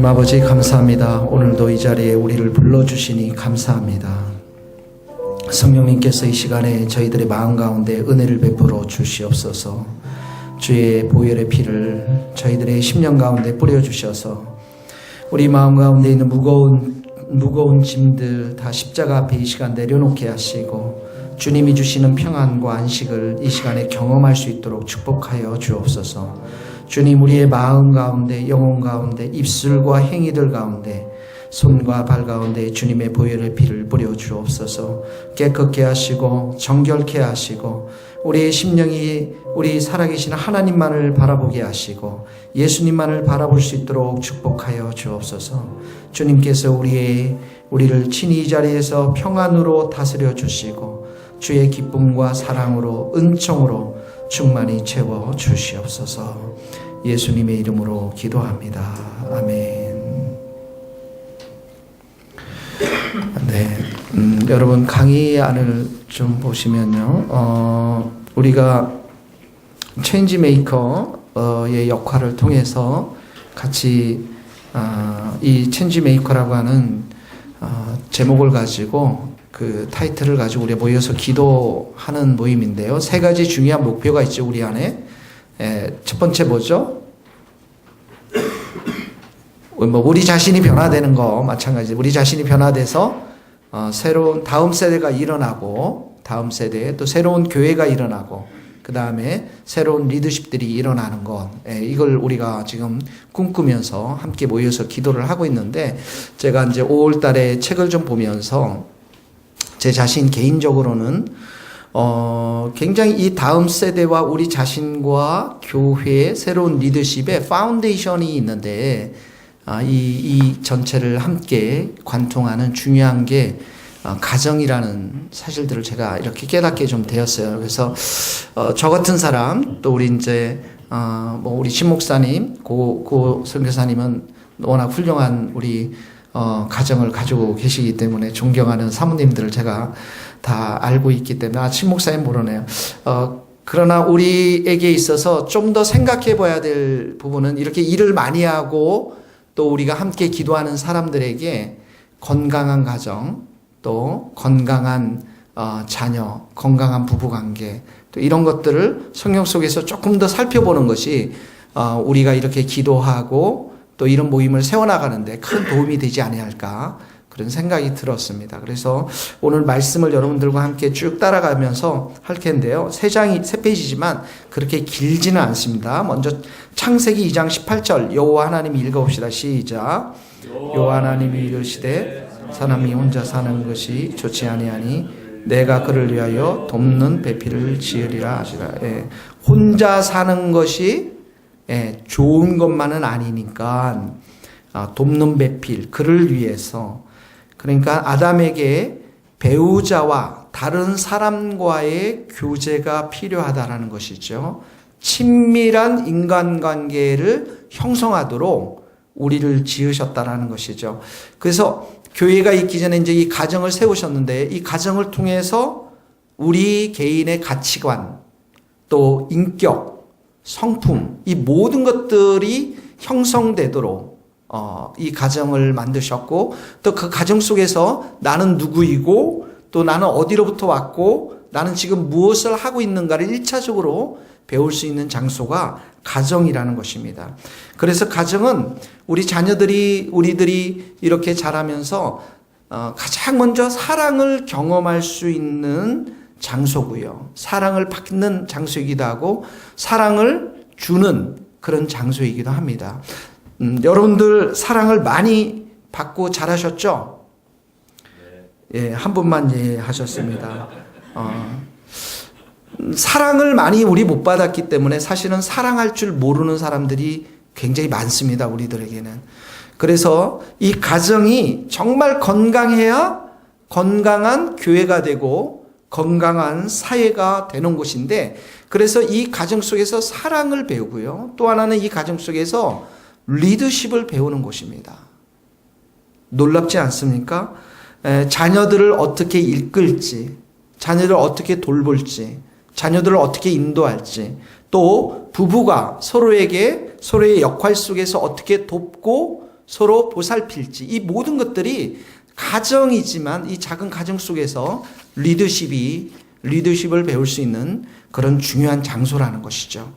하나님 아버지 감사합니다. 오늘도 이 자리에 우리를 불러주시니 감사합니다. 성령님께서 이 시간에 저희들의 마음 가운데 은혜를 베풀어 주시옵소서. 주의 보혈의 피를 저희들의 심령 가운데 뿌려주셔서 우리 마음 가운데 있는 무거운 짐들 다 십자가 앞에 이 시간 내려놓게 하시고 주님이 주시는 평안과 안식을 이 시간에 경험할 수 있도록 축복하여 주옵소서. 주님, 우리의 마음 가운데, 영혼 가운데, 입술과 행위들 가운데, 손과 발 가운데 주님의 보혈의 피를 뿌려 주옵소서. 깨끗게 하시고 정결케 하시고 우리의 심령이 우리 살아계신 하나님만을 바라보게 하시고 예수님만을 바라볼 수 있도록 축복하여 주옵소서. 주님께서 우리를 친히 이 자리에서 평안으로 다스려 주시고 주의 기쁨과 사랑으로 은총으로 충만히 채워 주시옵소서. 예수님의 이름으로 기도합니다. 아멘. 네, 여러분 강의안을 좀 보시면요, 우리가 체인지메이커의 역할을 통해서 같이 이 체인지메이커라고 하는 제목을 가지고 그 타이틀을 가지고 우리 모여서 기도하는 모임인데요. 세 가지 중요한 목표가 있죠, 우리 안에. 첫 번째 뭐죠? 우리 자신이 변화되는 거 마찬가지. 우리 자신이 변화돼서 새로운 다음 세대가 일어나고 다음 세대에 또 새로운 교회가 일어나고 그 다음에 새로운 리더십들이 일어나는 것. 이걸 우리가 지금 꿈꾸면서 함께 모여서 기도를 하고 있는데 제가 이제 5월 달에 책을 좀 보면서 제 자신 개인적으로는 굉장히 이 다음 세대와 우리 자신과 교회의 새로운 리더십의 파운데이션이 있는데 이 전체를 함께 관통하는 중요한 게 가정이라는 사실들을 제가 이렇게 깨닫게 좀 되었어요. 그래서 저 같은 사람 또 우리 이제 우리 신 목사님, 고 선교사님은 워낙 훌륭한 우리 가정을 가지고 계시기 때문에 존경하는 사모님들을 제가 다 알고 있기 때문에 신 목사님 모르네요. 그러나 우리에게 있어서 좀 더 생각해 봐야 될 부분은 이렇게 일을 많이 하고 또 우리가 함께 기도하는 사람들에게 건강한 가정, 또 건강한 자녀, 건강한 부부관계, 또 이런 것들을 성경 속에서 조금 더 살펴보는 것이 우리가 이렇게 기도하고 또 이런 모임을 세워나가는데 큰 도움이 되지 아니할까 그런 생각이 들었습니다. 그래서 오늘 말씀을 여러분들과 함께 쭉 따라가면서 할 텐데요. 세 페이지지만 그렇게 길지는 않습니다. 먼저 창세기 2장 18절 여호와 하나님이 읽어봅시다. 시작. 여호와 하나님이 이르시되 사람이 혼자 사는 것이 좋지 아니하니 내가 그를 위하여 돕는 배필을 지으리라 하시라. 혼자 사는 것이 좋은 것만은 아니니까 돕는 배필, 그를 위해서. 그러니까 아담에게 배우자와 다른 사람과의 교제가 필요하다라는 것이죠. 친밀한 인간관계를 형성하도록 우리를 지으셨다라는 것이죠. 그래서 교회가 있기 전에 이제 이 가정을 세우셨는데 이 가정을 통해서 우리 개인의 가치관, 또 인격, 성품, 이 모든 것들이 형성되도록 이 가정을 만드셨고 또 그 가정 속에서 나는 누구이고 또 나는 어디로부터 왔고 나는 지금 무엇을 하고 있는가를 1차적으로 배울 수 있는 장소가 가정이라는 것입니다. 그래서 가정은 우리 우리들이 이렇게 자라면서 가장 먼저 사랑을 경험할 수 있는 장소고요. 사랑을 받는 장소이기도 하고 사랑을 주는 그런 장소이기도 합니다. 여러분들 사랑을 많이 받고 자라셨죠? 예, 한 분만 예 하셨습니다. 사랑을 많이 우리 못 받았기 때문에 사실은 사랑할 줄 모르는 사람들이 굉장히 많습니다. 우리들에게는. 그래서 이 가정이 정말 건강해야 건강한 교회가 되고 건강한 사회가 되는 곳인데 그래서 이 가정 속에서 사랑을 배우고요. 또 하나는 이 가정 속에서 리더십을 배우는 곳입니다. 놀랍지 않습니까? 자녀들을 어떻게 이끌지, 자녀들을 어떻게 돌볼지, 자녀들을 어떻게 인도할지, 또 부부가 서로의 역할 속에서 어떻게 돕고 서로 보살필지, 이 모든 것들이 가정이지만 이 작은 가정 속에서 리더십을 배울 수 있는 그런 중요한 장소라는 것이죠.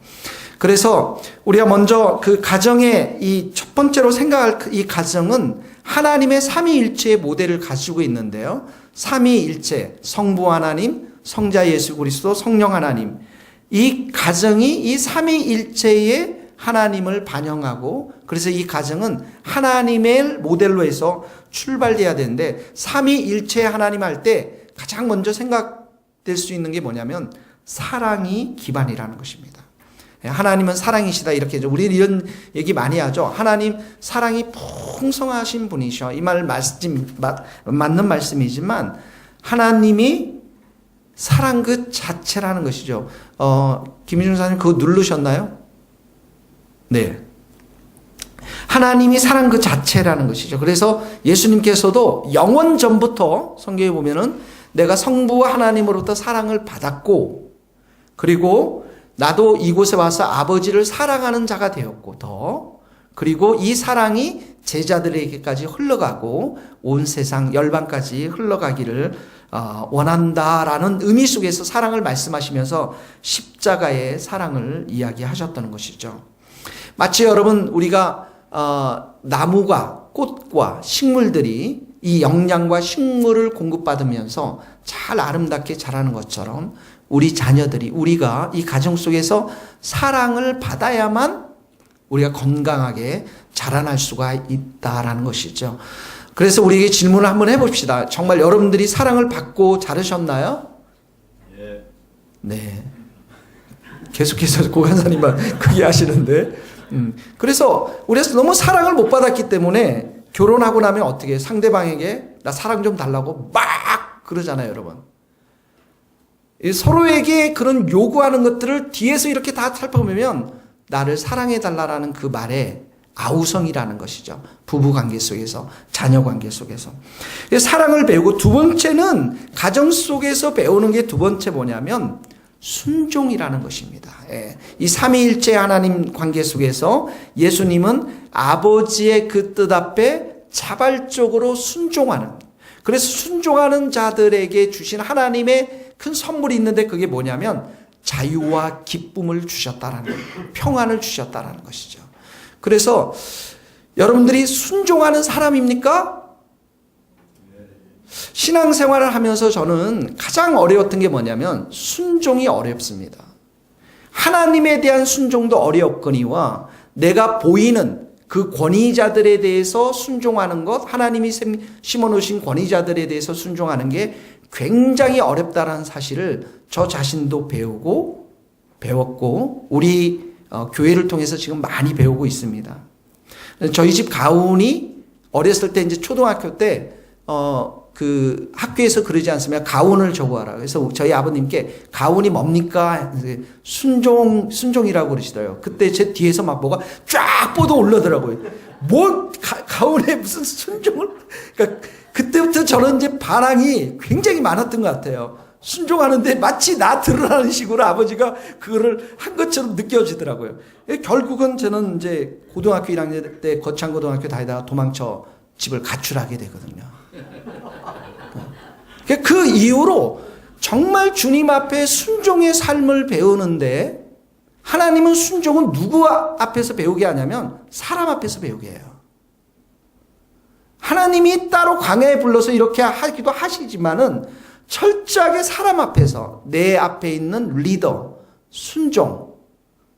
그래서 우리가 먼저 그 가정의 이 첫 번째로 생각할 이 가정은 하나님의 삼위일체의 모델을 가지고 있는데요. 삼위일체, 성부 하나님, 성자 예수 그리스도, 성령 하나님. 이 가정이 이 삼위일체의 하나님을 반영하고, 그래서 이 가정은 하나님의 모델로 해서 출발돼야 되는데, 삼위일체 하나님 할 때 가장 먼저 생각될 수 있는 게 뭐냐면 사랑이 기반이라는 것입니다. 하나님은 사랑이시다, 이렇게 우리는 이런 얘기 많이 하죠. 하나님 사랑이 풍성하신 분이셔. 이 말 맞는 말씀이지만 하나님이 사랑 그 자체라는 것이죠. 김희준 사님 그거 누르셨나요? 네. 하나님이 사랑 그 자체라는 것이죠. 그래서 예수님께서도 영원 전부터 성경에 보면은 내가 성부 하나님으로부터 사랑을 받았고, 그리고 나도 이곳에 와서 아버지를 사랑하는 자가 되었고, 그리고 이 사랑이 제자들에게까지 흘러가고 온 세상 열방까지 흘러가기를 원한다라는 의미 속에서 사랑을 말씀하시면서 십자가의 사랑을 이야기하셨다는 것이죠. 마치 여러분 우리가 나무가, 꽃과 식물들이 이 영양과 식물을 공급받으면서 잘 아름답게 자라는 것처럼 우리 자녀들이, 우리가 이 가정 속에서 사랑을 받아야만 우리가 건강하게 자라날 수가 있다라는 것이죠. 그래서 우리에게 질문을 한번 해봅시다. 정말 여러분들이 사랑을 받고 자르셨나요? 예. 네. 계속해서 고간사님만 그게 하시는데. 그래서 우리가 너무 사랑을 못 받았기 때문에 결혼하고 나면 어떻게 해요? 상대방에게 나 사랑 좀 달라고 막 그러잖아요, 여러분. 서로에게 그런 요구하는 것들을 뒤에서 이렇게 다 살펴보면 나를 사랑해달라는 그 말에 아우성이라는 것이죠. 부부 관계 속에서, 자녀 관계 속에서. 사랑을 배우고, 두 번째는 가정 속에서 배우는 게 두 번째 뭐냐면 순종이라는 것입니다. 이 삼위일체 하나님 관계 속에서 예수님은 아버지의 그 뜻 앞에 자발적으로 순종하는, 그래서 순종하는 자들에게 주신 하나님의 큰 선물이 있는데 그게 뭐냐면 자유와 기쁨을 주셨다라는 거예요. 평안을 주셨다라는 것이죠. 그래서 여러분들이 순종하는 사람입니까? 신앙생활을 하면서 저는 가장 어려웠던 게 뭐냐면 순종이 어렵습니다. 하나님에 대한 순종도 어렵거니와 내가 보이는 그 권위자들에 대해서 순종하는 것, 하나님이 심어놓으신 권위자들에 대해서 순종하는 게 굉장히 어렵다는 사실을 저 자신도 배웠고 우리 교회를 통해서 지금 많이 배우고 있습니다. 저희 집 가훈이 어렸을 때 이제 초등학교 때 그 학교에서 그러지 않습니까? 가훈을 적어와라. 그래서 저희 아버님께 가훈이 뭡니까? 순종이라고 그러시더라고요. 그때 제 뒤에서 막 뭐가 쫙 뻗어 올라더라고요. 뭐 가훈에 무슨 순종을? 그러니까 그때부터 저는 이제 반항이 굉장히 많았던 것 같아요. 순종하는데 마치 나 들으라는 식으로 아버지가 그거를 한 것처럼 느껴지더라고요. 결국은 저는 이제 고등학교 1학년 때 거창고등학교 다니다가 도망쳐 집을 가출하게 되거든요. 그 이후로 정말 주님 앞에 순종의 삶을 배우는데, 하나님은 순종은 누구 앞에서 배우게 하냐면 사람 앞에서 배우게 해요. 하나님이 따로 광야에 불러서 이렇게 하기도 하시지만은 철저하게 사람 앞에서 내 앞에 있는 리더, 순종,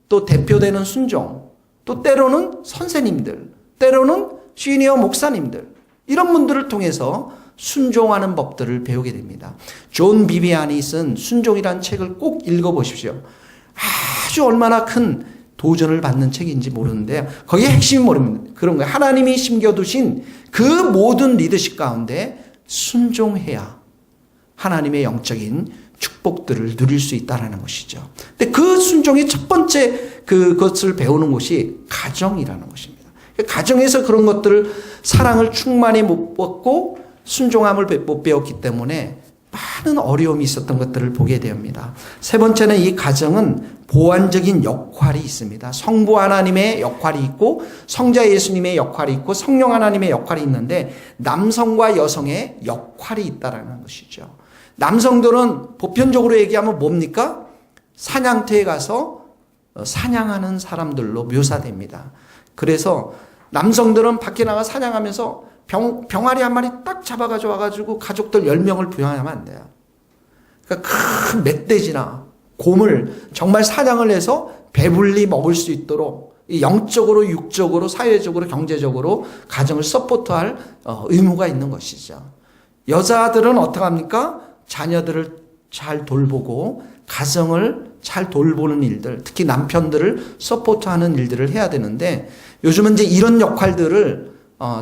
또 대표되는 순종, 또 때로는 선생님들, 때로는 시니어 목사님들, 이런 분들을 통해서 순종하는 법들을 배우게 됩니다. 존 비비안이 쓴 순종이라는 책을 꼭 읽어보십시오. 아주 얼마나 큰 도전을 받는 책인지 모르는데요. 거기에 핵심이 모릅니다. 그런 거예요. 하나님이 심겨두신 그 모든 리더십 가운데 순종해야 하나님의 영적인 축복들을 누릴 수 있다는 것이죠. 근데 그 순종의 첫 번째 그것을 배우는 곳이 가정이라는 것입니다. 가정에서 그런 것들을, 사랑을 충만히 못 받고 순종함을 못 배웠기 때문에 많은 어려움이 있었던 것들을 보게 됩니다. 세 번째는 이 가정은 보완적인 역할이 있습니다. 성부 하나님의 역할이 있고 성자 예수님의 역할이 있고 성령 하나님의 역할이 있는데 남성과 여성의 역할이 있다라는 것이죠. 남성들은 보편적으로 얘기하면 뭡니까? 사냥터에 가서 사냥하는 사람들로 묘사됩니다. 그래서 남성들은 밖에 나가 사냥하면서 병아리 한 마리 딱 잡아가지고 와가지고 가족들 10명을 부양하면 안 돼요. 그러니까 큰 멧돼지나 곰을 정말 사냥을 해서 배불리 먹을 수 있도록 영적으로, 육적으로, 사회적으로, 경제적으로 가정을 서포트할 의무가 있는 것이죠. 여자들은 어떻게 합니까? 자녀들을 잘 돌보고 가정을 잘 돌보는 일들, 특히 남편들을 서포트하는 일들을 해야 되는데 요즘은 이제 이런 역할들을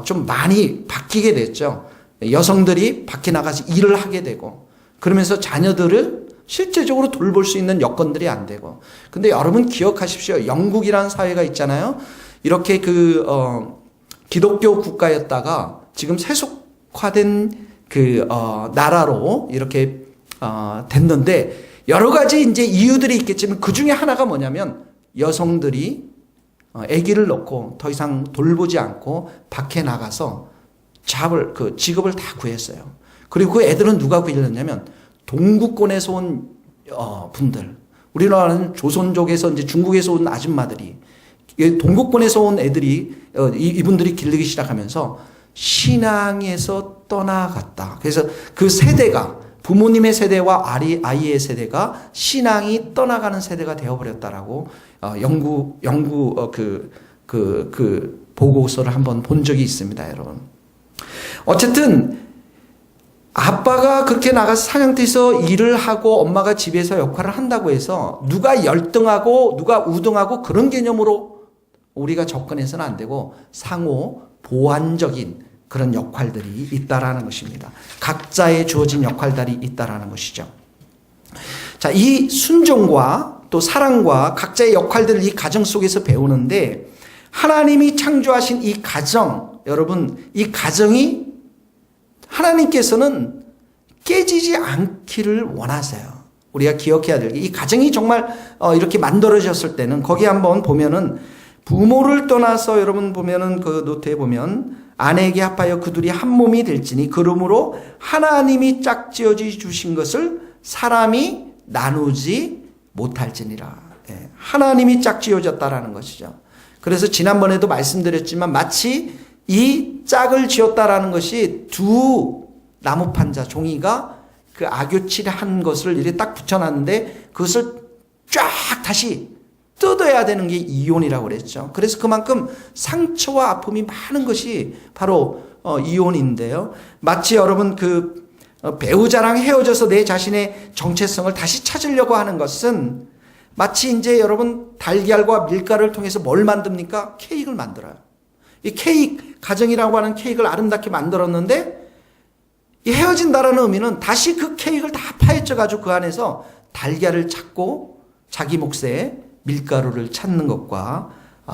좀 많이 바뀌게 됐죠. 여성들이 밖에 나가서 일을 하게 되고 그러면서 자녀들을 실제적으로 돌볼 수 있는 여건들이 안 되고. 근데 여러분 기억하십시오. 영국이라는 사회가 있잖아요. 이렇게 기독교 국가였다가 지금 세속화된 나라로 이렇게 됐는데 여러 가지 이제 이유들이 있겠지만 그 중에 하나가 뭐냐면 여성들이 아기를 낳고 더 이상 돌보지 않고 밖에 나가서 직업을 다 구했어요. 그리고 그 애들은 누가 구했냐면 동구권에서 온 분들, 우리나라는 조선족에서 이제 중국에서 온 아줌마들이 동구권에서 온 애들이 이분들이 기르기 시작하면서 신앙에서 떠나갔다. 그래서 그 세대가 부모님의 세대와 아이의 세대가 신앙이 떠나가는 세대가 되어버렸다라고 연구 보고서를 한번 본 적이 있습니다, 여러분. 어쨌든 아빠가 그렇게 나가서 사냥터에서 일을 하고 엄마가 집에서 역할을 한다고 해서 누가 열등하고 누가 우등하고 그런 개념으로 우리가 접근해서는 안 되고 상호 보완적인 그런 역할들이 있다라는 것입니다. 각자의 주어진 역할들이 있다라는 것이죠. 자, 이 순종과 또 사랑과 각자의 역할들을 이 가정 속에서 배우는데 하나님이 창조하신 이 가정, 여러분, 이 가정이 하나님께서는 깨지지 않기를 원하세요. 우리가 기억해야 될 게 이 가정이 정말 이렇게 만들어졌을 때는 거기 한번 보면은 부모를 떠나서 여러분 보면은 그 노트에 보면 아내에게 합하여 그둘이 한 몸이 될지니 그러므로 하나님이 짝지어 주신 것을 사람이 나누지 못할지니라. 하나님이 짝지어졌다라는 것이죠. 그래서 지난번에도 말씀드렸지만 마치 이 짝을 지었다라는 것이 두 나무판자 종이가 그 악교칠한 것을 이렇게 딱 붙여놨는데 그것을 쫙 다시 뜯어야 되는 게 이혼이라고 그랬죠. 그래서 그만큼 상처와 아픔이 많은 것이 바로 이혼인데요. 마치 여러분 배우자랑 헤어져서 내 자신의 정체성을 다시 찾으려고 하는 것은 마치 이제 여러분 달걀과 밀가루를 통해서 뭘 만듭니까? 케이크를 만들어요. 이 케이크, 가정이라고 하는 케이크를 아름답게 만들었는데 이 헤어진다라는 의미는 다시 그 케이크를 다 파헤쳐가지고 그 안에서 달걀을 찾고 자기 몫의 밀가루를 찾는 것과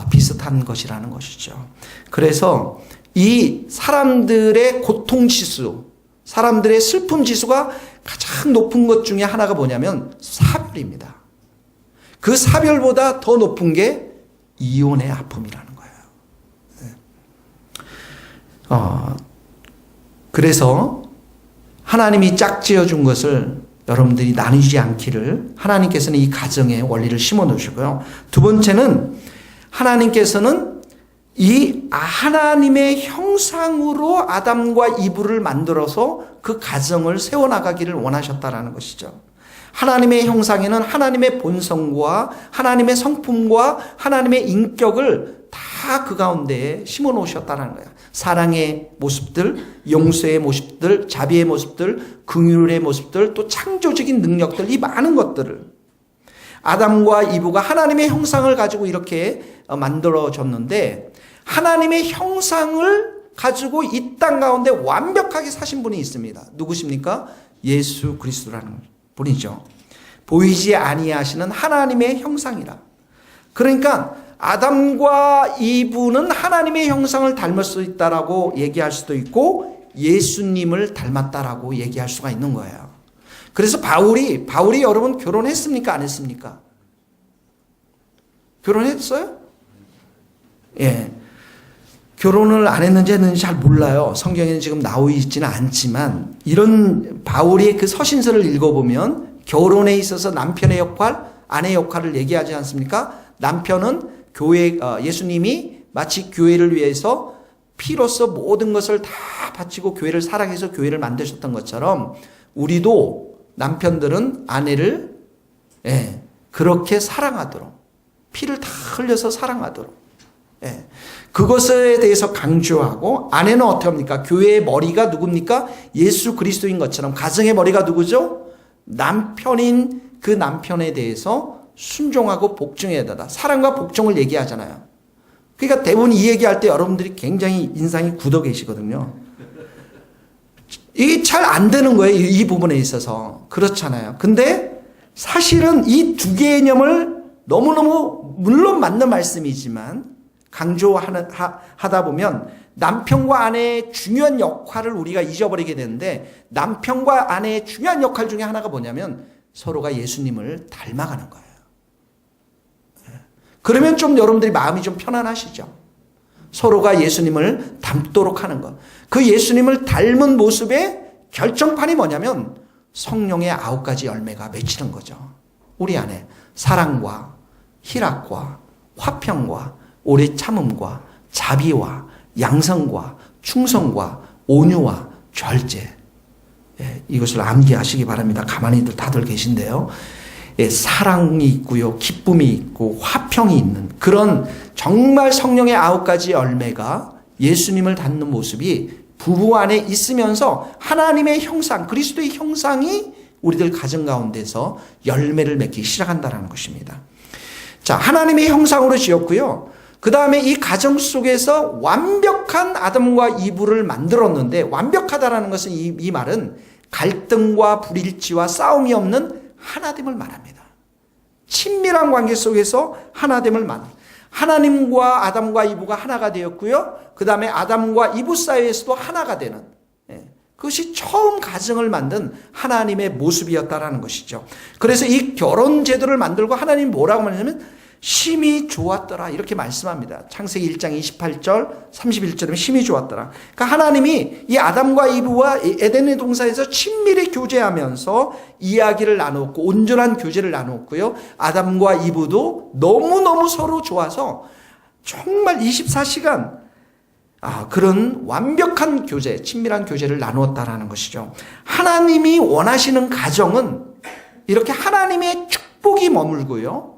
비슷한 것이라는 것이죠. 그래서 이 사람들의 고통 지수, 사람들의 슬픔 지수가 가장 높은 것 중에 하나가 뭐냐면 사별입니다. 그 사별보다 더 높은 게 이혼의 아픔이라는 거예요. 그래서 하나님이 짝지어 준 것을 여러분들이 나누지 않기를 하나님께서는 이 가정에 원리를 심어 놓으시고요. 두 번째는 하나님께서는 이 하나님의 형상으로 아담과 이브를 만들어서 그 가정을 세워나가기를 원하셨다라는 것이죠. 하나님의 형상에는 하나님의 본성과 하나님의 성품과 하나님의 인격을 다 그 가운데에 심어 놓으셨다는 거예요. 사랑의 모습들, 용서의 모습들, 자비의 모습들, 긍휼의 모습들, 또 창조적인 능력들, 이 많은 것들을 아담과 이브가 하나님의 형상을 가지고 이렇게 만들어졌는데 하나님의 형상을 가지고 이 땅 가운데 완벽하게 사신 분이 있습니다. 누구십니까? 예수 그리스도라는 분이죠. 보이지 아니하시는 하나님의 형상이라. 그러니까 아담과 이브는 하나님의 형상을 닮을 수 있다라고 얘기할 수도 있고 예수님을 닮았다라고 얘기할 수가 있는 거예요. 그래서 바울이 여러분 결혼했습니까? 안 했습니까? 결혼했어요? 예. 결혼을 안 했는지 잘 몰라요. 성경에는 지금 나와 있지는 않지만 이런 바울의 그 서신서를 읽어보면 결혼에 있어서 남편의 역할, 아내의 역할을 얘기하지 않습니까? 남편은 예수님이 마치 교회를 위해서 피로써 모든 것을 다 바치고 교회를 사랑해서 교회를 만드셨던 것처럼 우리도 남편들은 아내를 그렇게 사랑하도록 피를 다 흘려서 사랑하도록 그것에 대해서 강조하고 아내는 어떻게 합니까? 교회의 머리가 누굽니까? 예수 그리스도인 것처럼 가정의 머리가 누구죠? 남편인 그 남편에 대해서 순종하고 복종해야 된다. 사랑과 복종을 얘기하잖아요. 그러니까 대부분 이 얘기할 때 여러분들이 굉장히 인상이 굳어 계시거든요. 이게 잘 안 되는 거예요. 이 부분에 있어서. 그렇잖아요. 근데 사실은 이 두 개념을 너무너무 물론 맞는 말씀이지만 강조하다 보면 남편과 아내의 중요한 역할을 우리가 잊어버리게 되는데 남편과 아내의 중요한 역할 중에 하나가 뭐냐면 서로가 예수님을 닮아가는 거예요. 그러면 좀 여러분들이 마음이 좀 편안하시죠? 서로가 예수님을 닮도록 하는 것. 그 예수님을 닮은 모습의 결정판이 뭐냐면 성령의 9가지 열매가 맺히는 거죠. 우리 안에 사랑과 희락과 화평과 오래 참음과 자비와 양성과 충성과 온유와 절제. 이것을 암기하시기 바랍니다. 가만히들 다들 계신데요. 사랑이 있고요. 기쁨이 있고 화평이 있는 그런 정말 성령의 9가지 열매가 예수님을 닮는 모습이 부부 안에 있으면서 하나님의 형상, 그리스도의 형상이 우리들 가정 가운데서 열매를 맺기 시작한다는 것입니다. 자, 하나님의 형상으로 지었고요. 그 다음에 이 가정 속에서 완벽한 아담과 이브를 만들었는데 완벽하다라는 것은 이 말은 갈등과 불일치와 싸움이 없는 하나됨을 말합니다. 친밀한 관계 속에서 하나됨을 말합니다. 하나님과 아담과 이브가 하나가 되었고요. 그 다음에 아담과 이브 사이에서도 하나가 되는 그것이 처음 가정을 만든 하나님의 모습이었다라는 것이죠. 그래서 이 결혼 제도를 만들고 하나님이 뭐라고 말하냐면 심히 좋았더라 이렇게 말씀합니다. 창세기 1장 28절 31절에 심히 좋았더라. 그러니까 하나님이 이 아담과 이브와 에덴의 동산에서 친밀히 교제하면서 이야기를 나눴고 온전한 교제를 나눴고요. 아담과 이브도 너무너무 서로 좋아서 정말 24시간 그런 완벽한 교제, 친밀한 교제를 나누었다라는 것이죠. 하나님이 원하시는 가정은 이렇게 하나님의 축복이 머물고요.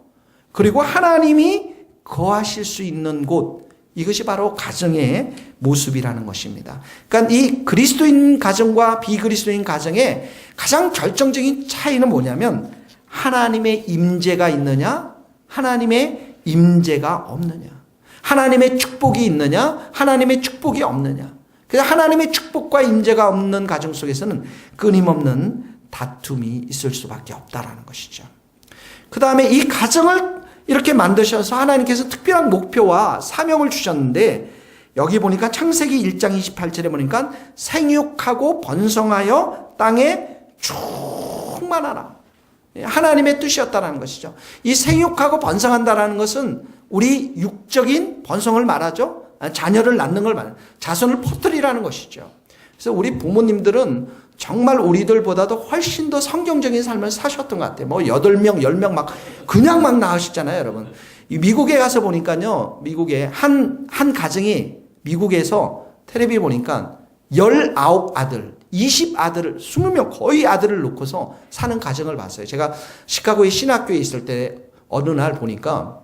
그리고 하나님이 거하실 수 있는 곳, 이것이 바로 가정의 모습이라는 것입니다. 그러니까 이 그리스도인 가정과 비그리스도인 가정의 가장 결정적인 차이는 뭐냐면 하나님의 임재가 있느냐, 하나님의 임재가 없느냐, 하나님의 축복이 있느냐, 하나님의 축복이 없느냐. 그래서 하나님의 축복과 임재가 없는 가정 속에서는 끊임없는 다툼이 있을 수밖에 없다라는 것이죠. 그 다음에 이 가정을 이렇게 만드셔서 하나님께서 특별한 목표와 사명을 주셨는데 여기 보니까 창세기 1장 28절에 보니까 생육하고 번성하여 땅에 충만하라. 하나님의 뜻이었다는 것이죠. 이 생육하고 번성한다는 것은 우리 육적인 번성을 말하죠. 자녀를 낳는 걸 말해요. 자손을 퍼뜨리라는 것이죠. 그래서 우리 부모님들은 정말 우리들보다도 훨씬 더 성경적인 삶을 사셨던 것 같아요. 8명, 10명 그냥 막 낳으시잖아요, 여러분. 미국에 가서 보니까요, 미국에 한 가정이 미국에서 텔레비 보니까 19아들, 20아들을, 20명 거의 아들을 놓고서 사는 가정을 봤어요. 제가 시카고의 신학교에 있을 때 어느 날 보니까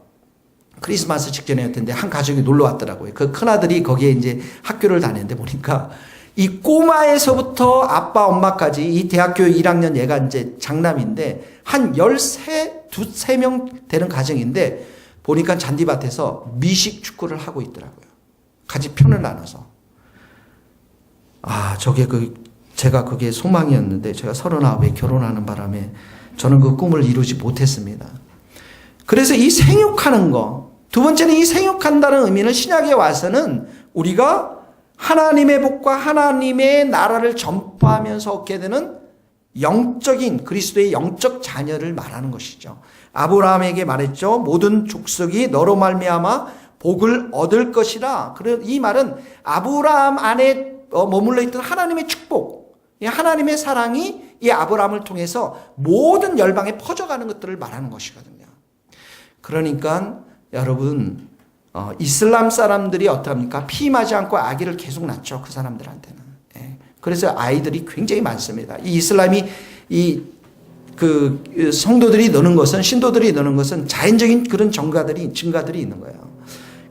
크리스마스 직전이었는데 한 가족이 놀러 왔더라고요. 그 큰아들이 거기에 이제 학교를 다니는데 보니까 이 꼬마에서부터 아빠, 엄마까지 이 대학교 1학년 얘가 이제 장남인데 한 13명 되는 가정인데 보니까 잔디밭에서 미식 축구를 하고 있더라고요. 같이 편을 나눠서. 제가 그게 소망이었는데 제가 39에 결혼하는 바람에 저는 그 꿈을 이루지 못했습니다. 그래서 이 생육하는 거, 두 번째는 이 생육한다는 의미는 신약에 와서는 우리가 하나님의 복과 하나님의 나라를 전파하면서 얻게 되는 영적인 그리스도의 영적 자녀를 말하는 것이죠. 아브라함에게 말했죠. 모든 족속이 너로 말미암아 복을 얻을 것이라. 이 말은 아브라함 안에 머물러 있던 하나님의 축복, 하나님의 사랑이 이 아브라함을 통해서 모든 열방에 퍼져가는 것들을 말하는 것이거든요. 그러니까 여러분, 이슬람 사람들이 어떡합니까? 피임하지 않고 아기를 계속 낳죠. 그 사람들한테는. 그래서 아이들이 굉장히 많습니다. 이 이슬람이 성도들이 넣는 것은, 신도들이 넣는 것은 자연적인 그런 증가들이 있는 거예요.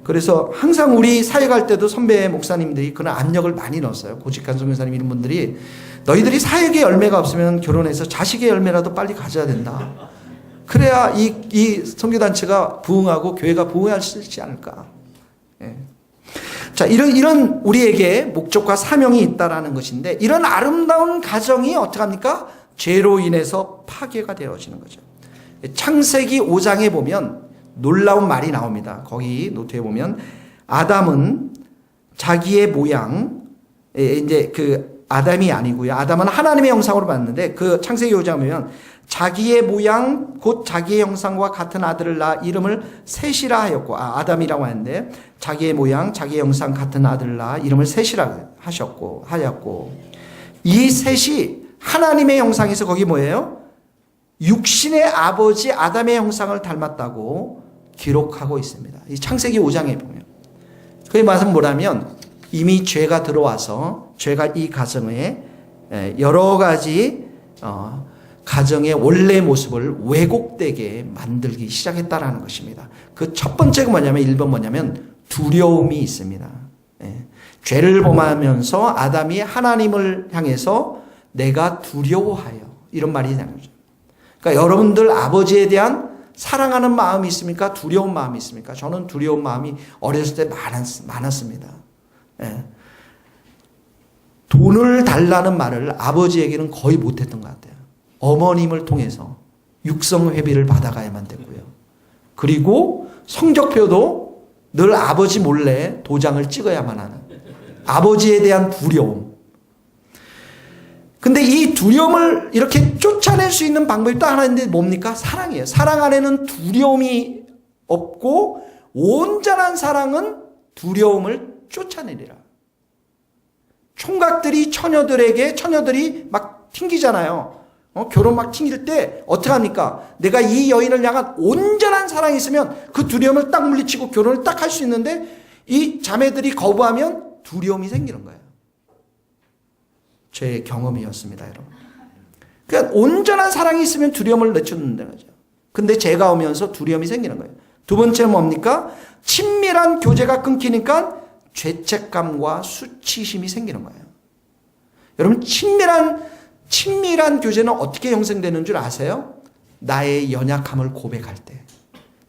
그래서 항상 우리 사회 갈 때도 선배 목사님들이 그런 압력을 많이 넣었어요. 고직한 선교사님 이런 분들이, 너희들이 사역의 열매가 없으면 결혼해서 자식의 열매라도 빨리 가져야 된다. 그래야 이 선교단체가 부흥하고 교회가 부흥할 수 있지 않을까. 자, 이런 우리에게 목적과 사명이 있다라는 것인데, 이런 아름다운 가정이 어떡합니까? 죄로 인해서 파괴가 되어지는 거죠. 창세기 5장에 보면 놀라운 말이 나옵니다. 거기 노트에 보면 아담은 자기의 모양, 이제 아담이 아니고요. 아담은 하나님의 형상으로 봤는데 그 창세기 5장에 보면 자기의 모양 곧 자기의 형상과 같은 아들을 낳아 이름을 셋이라 하였고, 아담이라고 하는데 자기의 모양 자기의 형상 같은 아들을 낳아 이름을 셋이라 하였고, 이 셋이 하나님의 형상에서 거기 뭐예요? 육신의 아버지 아담의 형상을 닮았다고 기록하고 있습니다. 이 창세기 5장에 보면. 그의 말은 뭐라면, 이미 죄가 들어와서 죄가 이 가정에 여러 가지 가정의 원래 모습을 왜곡되게 만들기 시작했다라는 것입니다. 그 첫 번째가 뭐냐면, 1번 뭐냐면 두려움이 있습니다. 죄를 범하면서 아담이 하나님을 향해서 내가 두려워하여, 이런 말이 나는 거죠. 그러니까 여러분들 아버지에 대한 사랑하는 마음이 있습니까? 두려운 마음이 있습니까? 저는 두려운 마음이 어렸을 때 많았습니다. 돈을 달라는 말을 아버지에게는 거의 못했던 것 같아요. 어머님을 통해서 육성회비를 받아가야만 됐고요. 그리고 성적표도 늘 아버지 몰래 도장을 찍어야만 하는 아버지에 대한 두려움. 근데 이 두려움을 이렇게 쫓아낼 수 있는 방법이 또 하나 있는데 뭡니까? 사랑이에요. 사랑 안에는 두려움이 없고 온전한 사랑은 두려움을 쫓아내리라. 총각들이 처녀들이 막 튕기잖아요. 결혼 막 튕길 때 어떻게 합니까? 내가 이 여인을 향한 온전한 사랑이 있으면 그 두려움을 딱 물리치고 결혼을 딱 할 수 있는데, 이 자매들이 거부하면 두려움이 생기는 거예요. 제 경험이었습니다, 여러분. 그러니까 온전한 사랑이 있으면 두려움을 내쫓는다는 거죠. 근데 죄가 오면서 두려움이 생기는 거예요. 두 번째는 뭡니까? 친밀한 교제가 끊기니까 죄책감과 수치심이 생기는 거예요. 여러분, 친밀한 교제는 어떻게 형성되는 줄 아세요? 나의 연약함을 고백할 때,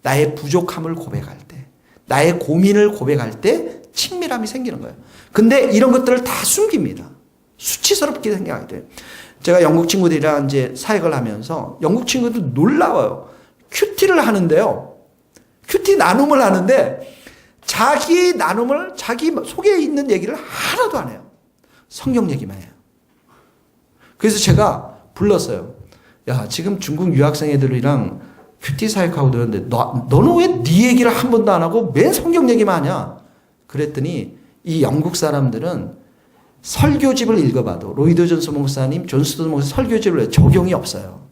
나의 부족함을 고백할 때, 나의 고민을 고백할 때 친밀함이 생기는 거예요. 근데 이런 것들을 다 숨깁니다. 수치스럽게 생각하게 돼요. 제가 영국 친구들이랑 이제 사역을 하면서 영국 친구들 놀라워요. 큐티를 하는데요. 큐티 나눔을 하는데 자기 나눔을, 자기 속에 있는 얘기를 하나도 안 해요. 성경 얘기만 해요. 그래서 제가 불렀어요. 야, 지금 중국 유학생 애들이랑 큐티 사역하고 들었는데 너는 왜 네 얘기를 한 번도 안 하고 맨 성경 얘기만 하냐? 그랬더니 이 영국 사람들은 설교집을 읽어봐도 로이드 존스 목사님, 존스턴 목사 설교집을 적용이 없어요.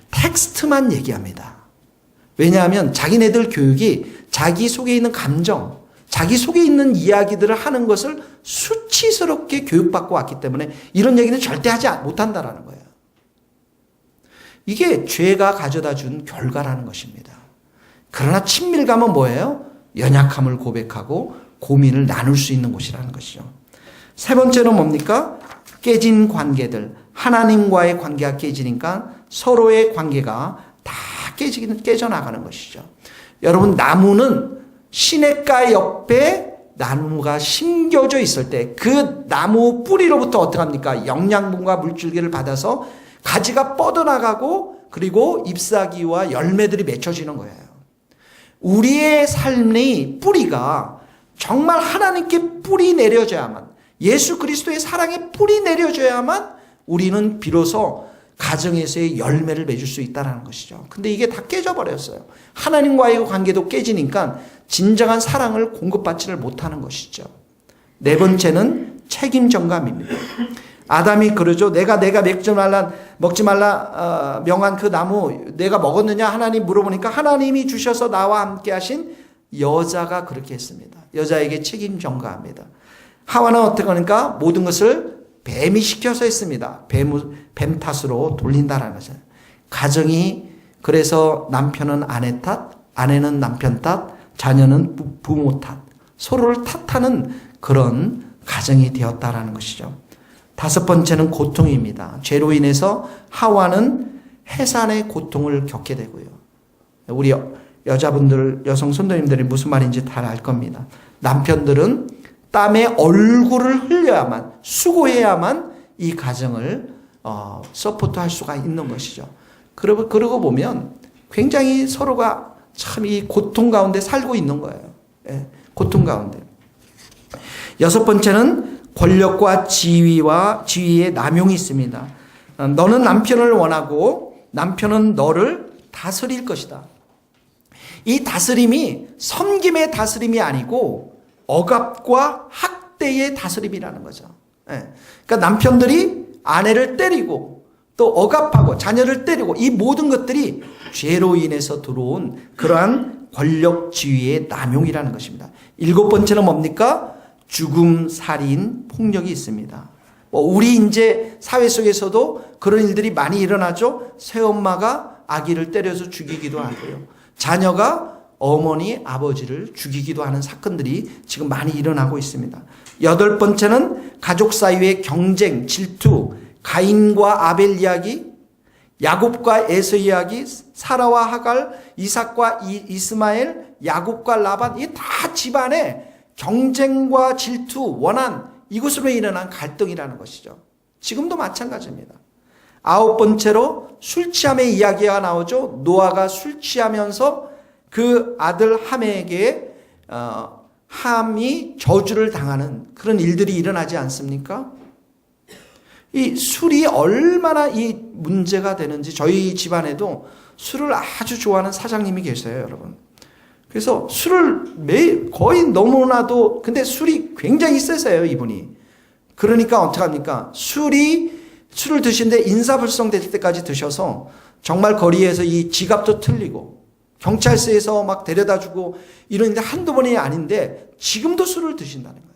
텍스트만 얘기합니다. 왜냐하면 자기네들 교육이 자기 속에 있는 감정, 자기 속에 있는 이야기들을 하는 것을 수치스럽게 교육받고 왔기 때문에 이런 얘기는 절대 하지 못한다라는 거예요. 이게 죄가 가져다 준 결과라는 것입니다. 그러나 친밀감은 뭐예요? 연약함을 고백하고 고민을 나눌 수 있는 곳이라는 것이죠. 세 번째는 뭡니까? 깨진 관계들. 하나님과의 관계가 깨지니까 서로의 관계가 다 깨져나가는 것이죠. 여러분, 나무는 시냇가 옆에 나무가 심겨져 있을 때 그 나무 뿌리로부터 어떻게 합니까? 영양분과 물줄기를 받아서 가지가 뻗어나가고 그리고 잎사귀와 열매들이 맺혀지는 거예요. 우리의 삶의 뿌리가 정말 하나님께 뿌리 내려져야만, 예수 그리스도의 사랑에 뿌리 내려져야만 우리는 비로소 가정에서의 열매를 맺을 수 있다는 것이죠. 근데 이게 다 깨져버렸어요. 하나님과의 관계도 깨지니까 진정한 사랑을 공급받지를 못하는 것이죠. 네 번째는 책임 전감입니다. 아담이 그러죠. 내가 먹지 말라 명한 그 나무 내가 먹었느냐 하나님 물어보니까 하나님이 주셔서 나와 함께 하신 여자가 그렇게 했습니다. 여자에게 책임 전가합니다. 하와는 어떻게 하니까 모든 것을 뱀이 시켜서 했습니다. 뱀 탓으로 돌린다라는 거죠. 가정이 그래서 남편은 아내 탓, 아내는 남편 탓, 자녀는 부모 탓, 서로를 탓하는 그런 가정이 되었다라는 것이죠. 다섯 번째는 고통입니다. 죄로 인해서 하와는 해산의 고통을 겪게 되고요. 우리 여자분들, 여성 성도님들이 무슨 말인지 잘 알 겁니다. 남편들은 땀에 얼굴을 흘려야만, 수고해야만 이 가정을 서포트할 수가 있는 것이죠. 그러고 보면 굉장히 서로가 참 이 고통 가운데 살고 있는 거예요. 예, 고통 가운데. 여섯 번째는 권력과 지위의 남용이 있습니다. 너는 남편을 원하고 남편은 너를 다스릴 것이다. 이 다스림이 섬김의 다스림이 아니고 억압과 학대의 다스림이라는 거죠. 예. 그러니까 남편들이 아내를 때리고 또 억압하고 자녀를 때리고 이 모든 것들이 죄로 인해서 들어온 그러한 권력 지위의 남용이라는 것입니다. 일곱 번째는 뭡니까? 죽음, 살인, 폭력이 있습니다. 우리 이제 사회 속에서도 그런 일들이 많이 일어나죠. 새엄마가 아기를 때려서 죽이기도 하고요. 자녀가 어머니, 아버지를 죽이기도 하는 사건들이 지금 많이 일어나고 있습니다. 여덟 번째는 가족 사이의 경쟁, 질투, 가인과 아벨 이야기, 야곱과 에서 이야기, 사라와 하갈, 이삭과 이스마엘, 야곱과 라반, 이 다 집안에 경쟁과 질투, 원한, 이것으로 일어난 갈등이라는 것이죠. 지금도 마찬가지입니다. 아홉 번째로 술 취함의 이야기가 나오죠. 노아가 술 취하면서 그 아들 함에게 함이 저주를 당하는 그런 일들이 일어나지 않습니까? 이 술이 얼마나 이 문제가 되는지 저희 집안에도 술을 아주 좋아하는 사장님이 계세요, 여러분. 그래서 술을 거의 너무나도, 근데 술이 굉장히 세세요, 이분이. 그러니까 어떡합니까? 술을 드시는데 인사불성 될 때까지 드셔서 정말 거리에서 이 지갑도 틀리고 경찰서에서 막 데려다 주고 이런 일이 한두 번이 아닌데 지금도 술을 드신다는 거예요.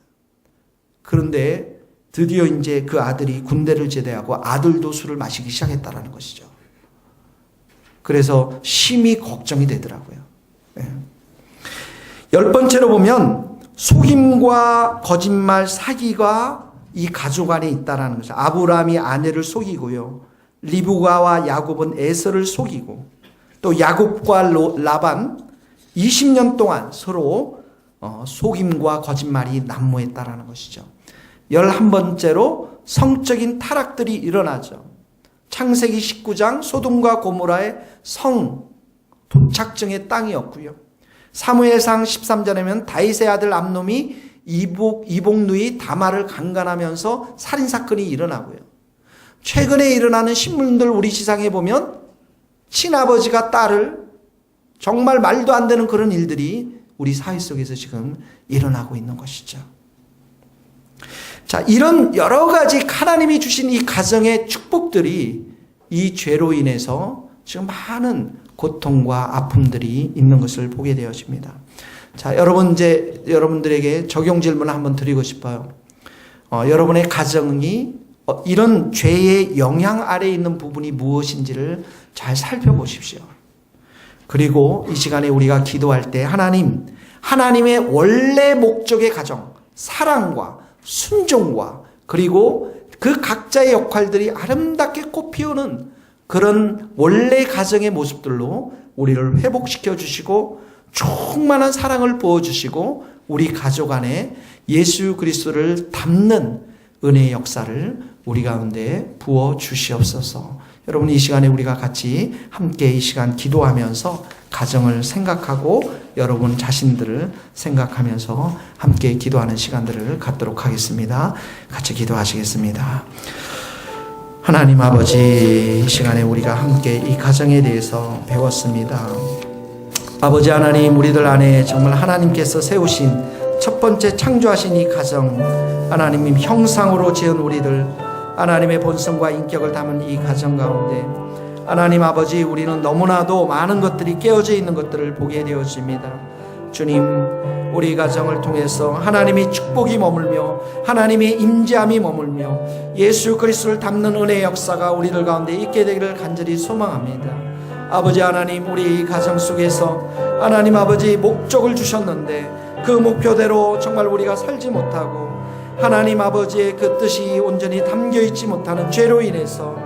그런데 드디어 이제 그 아들이 군대를 제대하고 아들도 술을 마시기 시작했다라는 것이죠. 그래서 심히 걱정이 되더라고요. 네. 열 번째로 보면 속임과 거짓말, 사기가 이 가족 안에 있다라는 거죠. 아브라함이 아내를 속이고요. 리브가와 야곱은 에서를 속이고 또 야곱과 라반 20년 동안 서로 속임과 거짓말이 난무했다라는 것이죠. 11번째로 성적인 타락들이 일어나죠. 창세기 19장 소돔과 고모라의 성 도착증의 땅이었고요. 사무엘상 13절에면 다윗의 아들 암놈이 이복누이 다말을 강간하면서 살인사건이 일어나고요. 최근에 일어나는 신문들 우리 시상에 보면 친아버지가 딸을 정말 말도 안 되는 그런 일들이 우리 사회 속에서 지금 일어나고 있는 것이죠. 자, 이런 여러 가지 하나님이 주신 이 가정의 축복들이 이 죄로 인해서 지금 많은 고통과 아픔들이 있는 것을 보게 되어집니다. 자, 이제 여러분들에게 적용 질문을 한번 드리고 싶어요. 여러분의 가정이 이런 죄의 영향 아래에 있는 부분이 무엇인지를 잘 살펴보십시오. 그리고 이 시간에 우리가 기도할 때 하나님의 원래 목적의 가정, 사랑과 순종과 그리고 그 각자의 역할들이 아름답게 꽃피우는 그런 원래 가정의 모습들로 우리를 회복시켜 주시고 충만한 사랑을 부어주시고 우리 가족 안에 예수 그리스도를 담는 은혜의 역사를 우리 가운데 부어 주시옵소서. 여러분, 이 시간에 우리가 같이 함께 이 시간 기도하면서 가정을 생각하고 여러분 자신들을 생각하면서 함께 기도하는 시간들을 갖도록 하겠습니다. 같이 기도하시겠습니다. 하나님 아버지, 이 시간에 우리가 함께 이 가정에 대해서 배웠습니다. 아버지 하나님, 우리들 안에 정말 하나님께서 세우신 첫 번째 창조하신 이 가정, 하나님 형상으로 지은 우리들, 하나님의 본성과 인격을 담은 이 가정 가운데 하나님 아버지, 우리는 너무나도 많은 것들이 깨어져 있는 것들을 보게 되어집니다. 주님, 우리 가정을 통해서 하나님의 축복이 머물며 하나님의 임재함이 머물며 예수 그리스도를 담는 은혜의 역사가 우리들 가운데 있게 되기를 간절히 소망합니다. 아버지 하나님, 우리 이 가정 속에서 하나님 아버지 목적을 주셨는데 그 목표대로 정말 우리가 살지 못하고 하나님 아버지의 그 뜻이 온전히 담겨있지 못하는 죄로 인해서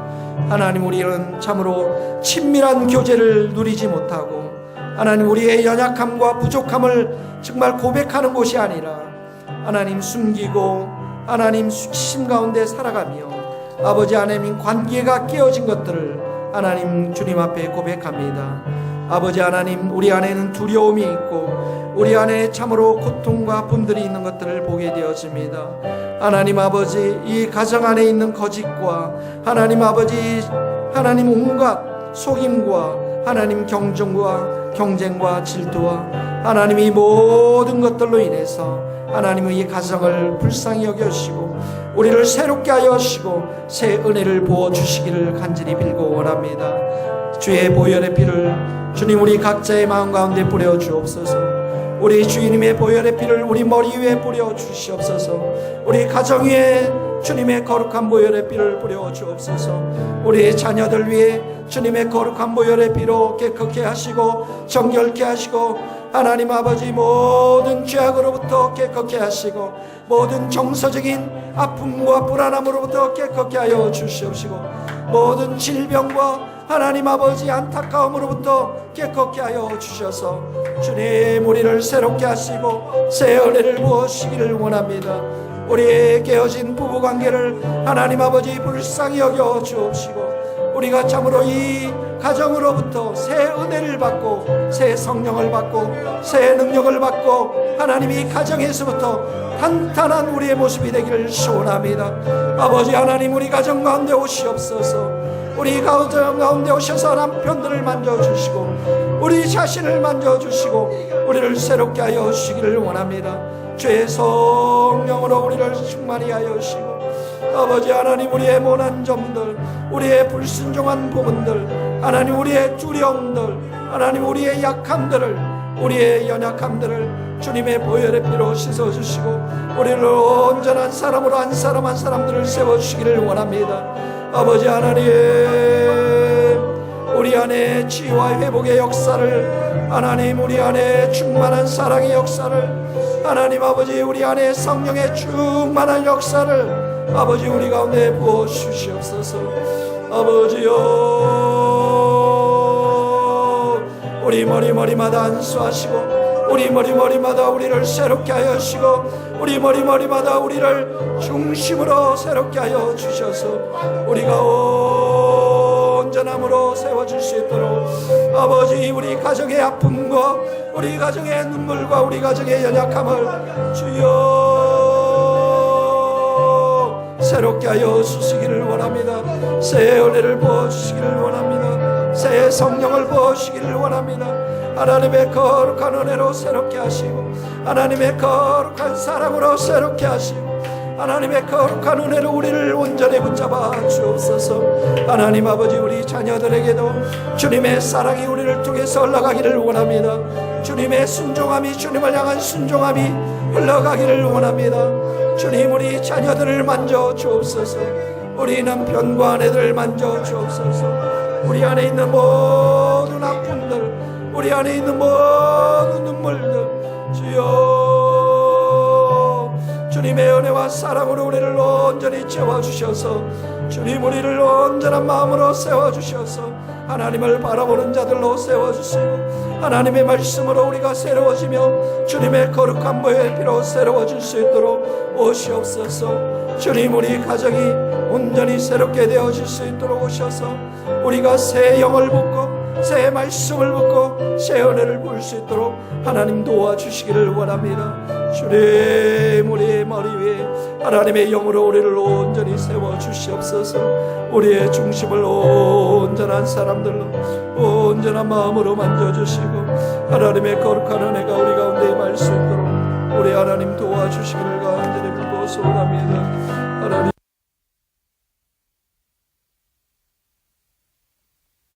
하나님, 우리는 참으로 친밀한 교제를 누리지 못하고 하나님, 우리의 연약함과 부족함을 정말 고백하는 곳이 아니라 하나님 숨기고 하나님 수치심 가운데 살아가며 아버지 하나님 관계가 깨어진 것들을 하나님 주님 앞에 고백합니다. 아버지 하나님, 우리 안에는 두려움이 있고 우리 안에 참으로 고통과 분들이 있는 것들을 보게 되어집니다. 하나님 아버지, 이 가정 안에 있는 거짓과 하나님 아버지, 하나님 온갖 속임과 하나님 경쟁과 질투와 하나님 이 모든 것들로 인해서 하나님의 이 가정을 불쌍히 여겨주시고 우리를 새롭게 하여 주시고 새 은혜를 부어주시기를 간절히 빌고 원합니다. 주의 보혈의 피를 주님 우리 각자의 마음 가운데 뿌려 주옵소서. 우리 주님의 보혈의 피를 우리 머리 위에 뿌려 주시옵소서. 우리 가정 위에 주님의 거룩한 보혈의 피를 뿌려 주옵소서. 우리 자녀들 위에 주님의 거룩한 보혈의 피로 깨끗게 하시고 정결케 하시고 하나님 아버지 모든 죄악으로부터 깨끗게 하시고 모든 정서적인 아픔과 불안함으로부터 깨끗게 하여 주시옵시고 모든 질병과 하나님 아버지 안타까움으로부터 깨끗게 하여 주셔서 주님 우리를 새롭게 하시고 새 은혜를 부으시기를 원합니다. 우리의 깨어진 부부관계를 하나님 아버지 불쌍히 여겨 주옵시고 우리가 참으로 이 가정으로부터 새 은혜를 받고 새 성령을 받고 새 능력을 받고 하나님 이 가정에서부터 탄탄한 우리의 모습이 되기를 소원합니다. 아버지 하나님, 우리 가정 가운데 오시옵소서. 우리 가정 가운데 오셔서 남편들을 만져주시고 우리 자신을 만져주시고 우리를 새롭게 하여 주시기를 원합니다. 주의 성령으로 우리를 충만히 하여 주시고 아버지 하나님, 우리의 모난 점들, 우리의 불순종한 부분들, 하나님 우리의 두려움들, 하나님 우리의 약함들을, 우리의 연약함들을 주님의 보혈의 피로 씻어주시고 우리를 온전한 사람으로 한 사람 한 사람들을 세워주시기를 원합니다. 아버지 하나님, 우리 안에 치유와 회복의 역사를, 하나님 우리 안에 충만한 사랑의 역사를, 하나님 아버지 우리 안에 성령의 충만한 역사를 아버지 우리 가운데 부어주시옵소서. 아버지요, 우리 머리마다 안수하시고 우리 머리마다 우리를 새롭게 하여 주시고 우리 머리마다 우리를 중심으로 새롭게 하여 주셔서 우리가 온전함으로 세워질 수 있도록 아버지 우리 가정의 아픔과 우리 가정의 눈물과 우리 가정의 연약함을 주여 새롭게 하여 주시기를 원합니다. 새 은혜를 부어주시기를 원합니다. 새 성령을 부어주시기를 원합니다. 하나님의 거룩한 은혜로 새롭게 하시고 하나님의 거룩한 사랑으로 새롭게 하시고 하나님의 거룩한 은혜로 우리를 온전히 붙잡아 주옵소서. 하나님 아버지, 우리 자녀들에게도 주님의 사랑이 우리를 통해서 흘러가기를 원합니다. 주님의 순종함이, 주님을 향한 순종함이 흘러가기를 원합니다. 주님, 우리 자녀들을 만져 주옵소서. 우리 남편과 아내들 만져 주옵소서. 우리 안에 있는 모든 아픔들, 우리 안에 있는 모든 눈물들 주여 주님의 은혜와 사랑으로 우리를 온전히 채워주셔서 주님 우리를 온전한 마음으로 세워주셔서 하나님을 바라보는 자들로 세워주시고 하나님의 말씀으로 우리가 새로워지며 주님의 거룩한 보혈의 피로 새로워질 수 있도록 오시옵소서. 주님, 우리 가정이 온전히 새롭게 되어질 수 있도록 오셔서 우리가 새 영을 붓고 새 말씀을 듣고 새 은혜를 볼 수 있도록 하나님 도와주시기를 원합니다. 주님, 우리의 머리 위에 하나님의 영으로 우리를 온전히 세워주시옵소서. 우리의 중심을 온전한 사람들로, 온전한 마음으로 만져주시고 하나님의 거룩한 은혜가 우리 가운데 임할 수 있도록 우리 하나님 도와주시기를 간절히 빌고 소원합니다. 하나님